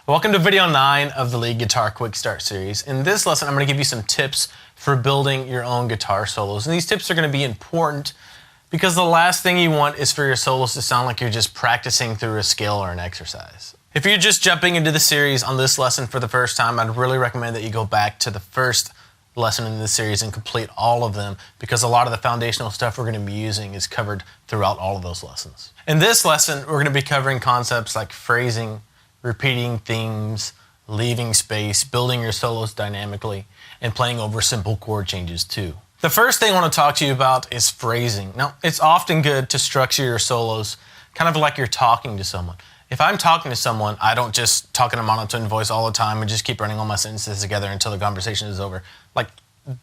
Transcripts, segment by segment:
Welcome to video 9 of the Lead Guitar Quick Start series. In this lesson, I'm going to give you some tips for building your own guitar solos. And these tips are going to be important because the last thing you want is for your solos to sound like you're just practicing through a scale or an exercise. If you're just jumping into the series on this lesson for the first time, I'd really recommend that you go back to the first lesson in this series and complete all of them, because a lot of the foundational stuff we're going to be using is covered throughout all of those lessons. In this lesson, we're going to be covering concepts like phrasing, repeating themes, leaving space, building your solos dynamically, and playing over simple chord changes too. The first thing I want to talk to you about is phrasing. Now, it's often good to structure your solos kind of like you're talking to someone. If I'm talking to someone, I don't just talk in a monotone voice all the time and just keep running all my sentences together until the conversation is over. Like,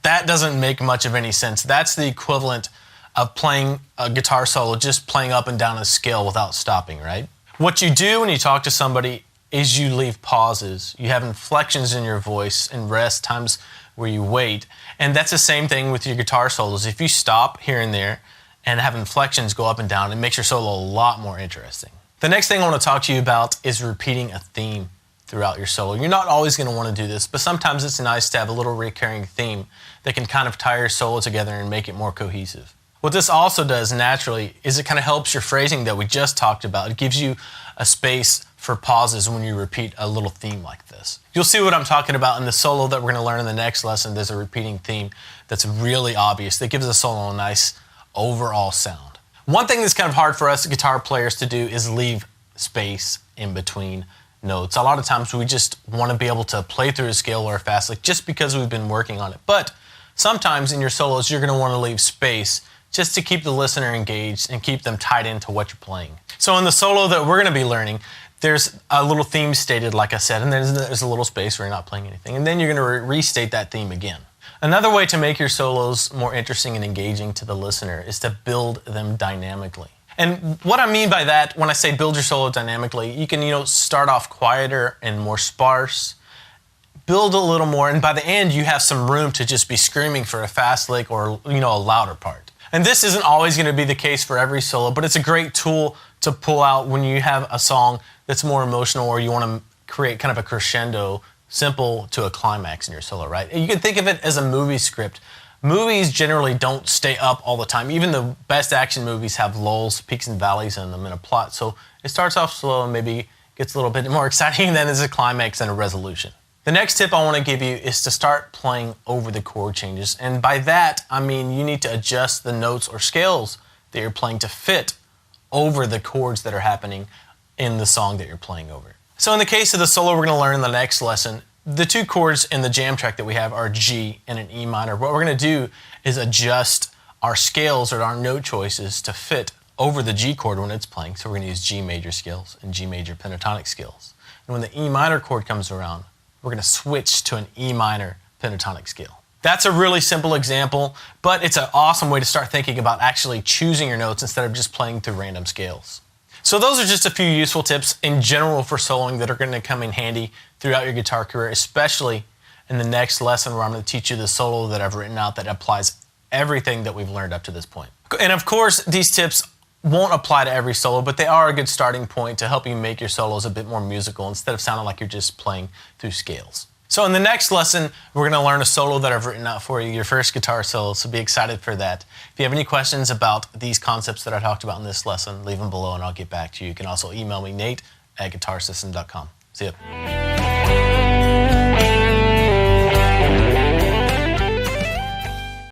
that doesn't make much of any sense. That's the equivalent of playing a guitar solo, just playing up and down a scale without stopping, right? What you do when you talk to somebody is you leave pauses. You have inflections in your voice and rest times where you wait. And that's the same thing with your guitar solos. If you stop here and there and have inflections go up and down, it makes your solo a lot more interesting. The next thing I want to talk to you about is repeating a theme throughout your solo. You're not always going to want to do this, but sometimes it's nice to have a little recurring theme that can kind of tie your solo together and make it more cohesive. What this also does naturally is it kind of helps your phrasing that we just talked about. It gives you a space for pauses when you repeat a little theme like this. You'll see what I'm talking about in the solo that we're going to learn in the next lesson. There's a repeating theme that's really obvious that gives the solo a nice overall sound. One thing that's kind of hard for us guitar players to do is leave space in between notes. A lot of times we just want to be able to play through a scale or a fast lick just because we've been working on it. But sometimes in your solos you're going to want to leave space just to keep the listener engaged and keep them tied into what you're playing. So in the solo that we're going to be learning, there's a little theme stated, like I said, and there's a little space where you're not playing anything. And then you're going to restate that theme again. Another way to make your solos more interesting and engaging to the listener is to build them dynamically. And what I mean by that, when I say build your solo dynamically, you can, start off quieter and more sparse, build a little more, and by the end you have some room to just be screaming for a fast lick or, a louder part. And this isn't always going to be the case for every solo, but it's a great tool to pull out when you have a song that's more emotional or you want to create kind of a crescendo, simple to a climax in your solo, right? You can think of it as a movie script. Movies generally don't stay up all the time. Even the best action movies have lulls, peaks and valleys in them in a plot. So it starts off slow and maybe gets a little bit more exciting, and then there's a climax and a resolution. The next tip I want to give you is to start playing over the chord changes. And by that, I mean you need to adjust the notes or scales that you're playing to fit over the chords that are happening in the song that you're playing over. So in the case of the solo we're going to learn in the next lesson, the two chords in the jam track that we have are G and an E minor. What we're going to do is adjust our scales or our note choices to fit over the G chord when it's playing. So we're going to use G major scales and G major pentatonic scales. And when the E minor chord comes around, we're going to switch to an E minor pentatonic scale. That's a really simple example, but it's an awesome way to start thinking about actually choosing your notes instead of just playing through random scales. So those are just a few useful tips in general for soloing that are going to come in handy throughout your guitar career, especially in the next lesson where I'm going to teach you the solo that I've written out that applies everything that we've learned up to this point. And of course, these tips won't apply to every solo, but they are a good starting point to help you make your solos a bit more musical instead of sounding like you're just playing through scales. So in the next lesson, we're going to learn a solo that I've written out for you, your first guitar solo, so be excited for that. If you have any questions about these concepts that I talked about in this lesson, leave them below and I'll get back to you. You can also email me, Nate@guitarsystem.com. See ya.